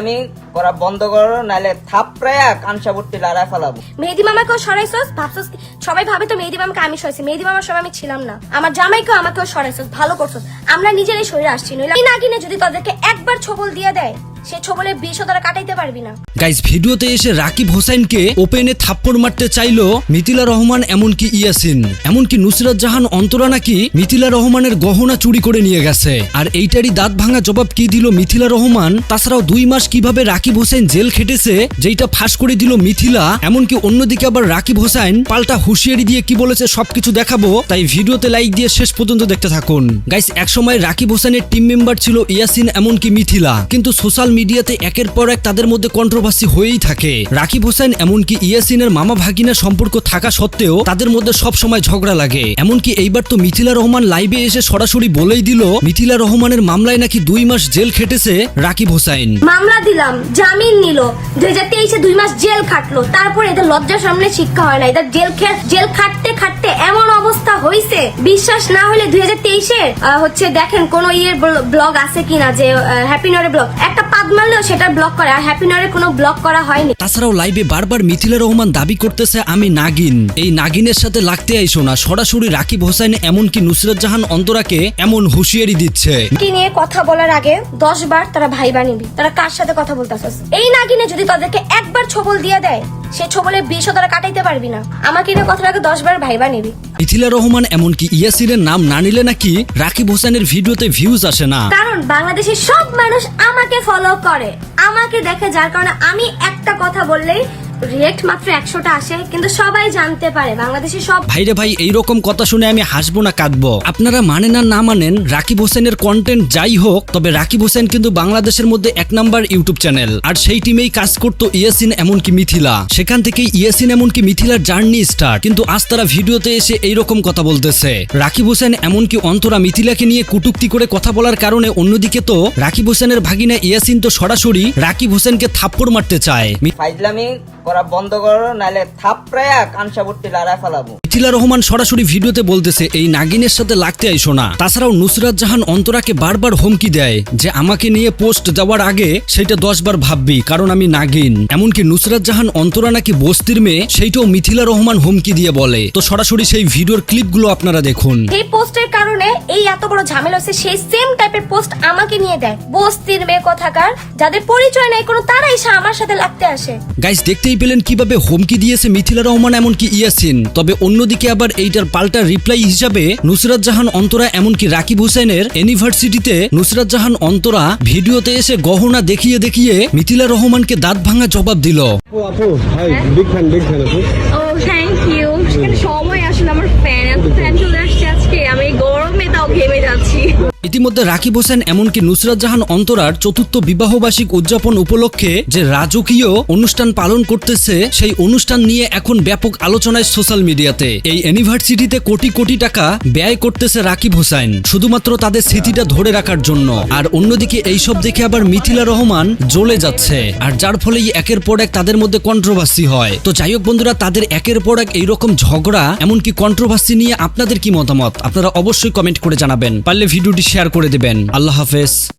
আমি করা বন্ধ করো, নাহলে থাপড়ায়া কানসাবর্তী লড়াই ফেলাবো। মেহেদি মামাকেও সরাইছস, ভাবছস সবাই ভাবে তো মেহেদি মামাকে আমি সরাইছি। মেহেদি মামার সময় আমি ছিলাম না। আমার জামাইকেও আমাকেও সরাইছস, ভালো করছস। আমরা নিজেরাই শরীরে আসছি, নইলে না কিনে যদি তাদেরকে একবার ছবল দিয়ে দেয়, সে ছবলের বিষও তারা কাটাইতে পারবি না। গাইস, ভিডিওতে এসে রাকিব হোসেনকে ওপেনে থাপ্পড় মারতে চাইলো মিথিলা রহমান, এমনকি ইয়াসিন, এমনকি নুসরাত জাহান অন্তরা নাকি মিথিলা রহমানের গহনা চুরি করে নিয়ে গেছে। আর এইটারই দাঁত ভাঙা জবাব কি দিল মিথিলা রহমান। তাছাড়াও 2 মাস কিভাবে রাকিব হোসেন জেল খেটেছে যেটা ফাঁস করে দিল মিথিলা। এমনকি অন্যদিকে আবার রাকিব হোসেন পাল্টা হুঁশিয়ারি দিয়ে কি বলেছে সবকিছু দেখাবো, তাই ভিডিওতে লাইক দিয়ে শেষ পর্যন্ত দেখতে থাকুন। গাইস, একসময় রাকিব হোসেনের টিম মেম্বার ছিল ইয়াসিন এমনকি মিথিলা, কিন্তু সোশ্যাল মিডিয়াতে একের পর এক তাদের মধ্যে কন্ট্রোভার্সি হয়েই থাকে। রাকিব হোসেন এমনকি ইয়াসিনের মামা ভাগিনা সম্পর্ক থাকা সত্ত্বেও তাদের মধ্যে সব সময় ঝগড়া লাগে। এমনকি এইবার তো মিথিলা রহমান লাইভে এসে সরাসরি বলেই দিল মিথিলা রহমানের মামলায় নাকি 2 মাস জেল খেটেছে রাকিব হোসেন। মামলা দিলাম, জামিন নিল, 2023-এ 2 মাস জেল খাটলো, তারপর এদের লজ্জার সামনে শিক্ষা হয় না। এদের জেল খাটতে খাটতে এমন অবস্থা হয়েছে, বিশ্বাস না হলে 2023-এ হচ্ছে দেখেন কোন ইয়ের ব্লগ আছে কিনা, যে হ্যাপি নিউ ব্লগ একটা পাদ মারলেও সেটা ব্লক করে, আর হ্যাপি নিউ কোনো ব্লক করা হয়নি। তাছাড়াও লাইভে বারবার মিথিলা রহমান দাবি করতেছে আমি নাগিন, এই নাগিনের সাথে লাগতে আইসো না। সরাসরি রাকিব হোসেন এমনকি নুসরাত জাহান অন্তরাকে এমন হুঁশিয়ারি দিচ্ছে। কি নিয়ে কথা বলার আগে 10 বার তারা ভাইবা নিবি, তারা কার সাথে কথা বলতেছস। এই নাগিনে যদি তাদেরকে একবার ছবল দিয়ে দেয়, সে ছবলের বিষও তারা কাটাইতে পারবি না। আমাকে নিয়ে কথার আগে 10 বার ভাইবা নিবি। মিথিলা রহমান এমনকি ইয়াসিনের নাম না নিলে নাকি রাকিব হোসেনের ভিডিওতে ভিউজ আসে না, কারণ বাংলাদেশের সব মানুষ আমাকে ফলো করে, আমাকে দেখে, যার কারণে আমি একটা কথা বললেই রিয়েক্ট মাত্র 100টা আসে, কিন্তু সবাই জানতে পারে বাংলাদেশের সব। ভাইরে ভাই, এইরকম কথা শুনে আমি হাসবো না কাঁদবো। আপনারা মানেন আর না মানেন, রাকিব হোসেনের কন্টেন্ট যাই হোক, তবে রাকিব হোসেন কিন্তু বাংলাদেশের মধ্যে 1 নাম্বার ইউটিউব চ্যানেল। আর সেই টিমেই কাজ করতো ইয়াসিন এমনকি মিথিলা। সেখান থেকেই ইয়াসিন এমনকি মিথিলার জার্নি স্টার্ট। কিন্তু আজ তারা ভিডিওতে এসে এইরকম কথা বলতেছে। রাকিব হোসেন এমনকি অন্তরা মিথিলাকে নিয়ে কটূক্তি করে কথা বলার কারণে অন্যদিকে তো রাকিব হোসেনের ভাগিনা ইয়াসিন তো সরাসরি রাকিব হোসেনকে থাপ্পড় মারতে চায়। ফাইজলামি করা বন্ধ করো, নাহলে থাপড়ায়া কানসাবর্তী লড়াই ফেলাবো। মিথিলা রহমান সরাসরি ভিডিওতে বলতেছে এই নাগিনের সাথে লাগতে আইসো না। তাছাড়াও নুসরাত জাহান অন্তরাকে বারবার হুমকি দেয় যে আমাকে নিয়ে পোস্ট দেওয়ার আগে সেটা 10 বার ভাববি, কারণ আমি নাগিন। এমনকি নুসরাত জাহান অন্তরা নাকি বস্তির মেয়ে, সেইটাও মিথিলা রহমান হুমকি দিয়ে বলে। তো সরাসরি সেই ভিডিওর ক্লিপগুলো আপনারা দেখুন। এই পোস্টের কারণে এই এত বড় ঝামেলা হচ্ছে, সেই সেম টাইপের পোস্ট আমাকে নিয়ে দেয় বস্তির মেয়ে কথাকার, যাদের পরিচয় নাই কোনো, তারাই এসে আমার সাথে লাগতে আসে। গাইস, দেখতেই পেলেন কিভাবে হুমকি দিয়েছে মিথিলা রহমান এমনকি ইয়াসিন। তবে অন্যদিকে আবার এইটার পাল্টা রিপ্লাই হিসাবে নুসরাত জাহান অন্তরা এমনকি রাকিব হোসেনের ইউনিভার্সিটিতে নুসরাত জাহান অন্তরা ভিডিওতে এসে গহনা দেখিয়ে দেখিয়ে মিথিলা রহমানকে দাঁত ভাঙা জবাব দিল। আপু হাই, বিগ ফ্যান আপু। ও থ্যাংক ইউ। সময় আসলে আমার এত ফ্যান চলে আসছে আজকে, আমি গরমে তাও ঘেমে যাচ্ছি। ইতিমধ্যে রাকিব হোসেন এমনকি নুসরাত জাহান অন্তরার 4র্থ বিবাহবার্ষিক উদযাপন উপলক্ষে যে রাজকীয় অনুষ্ঠান পালন করতেছে, সেই অনুষ্ঠান নিয়ে এখন ব্যাপক আলোচনায় সোশ্যাল মিডিয়াতে। এই ইউনিভার্সিটিতে কোটি কোটি টাকা ব্যয় করতেছে রাকিব হোসেন শুধুমাত্র তাদের স্মৃতিটা ধরে রাখার জন্য। আর অন্যদিকে এইসব দেখে আবার মিথিলা রহমান জ্বলে যাচ্ছে, আর যার ফলেই একের পর এক তাদের মধ্যে কন্ট্রোভার্সি হয়। তো যাই হোক বন্ধুরা, তাদের একের পর এক এইরকম ঝগড়া এমনকি কন্ট্রোভার্সি নিয়ে আপনাদের কি মতামত আপনারা অবশ্যই কমেন্ট করে জানাবেন। পারলে ভিডিওটি শেয়ার করে দিবেন। আল্লাহ হাফেজ।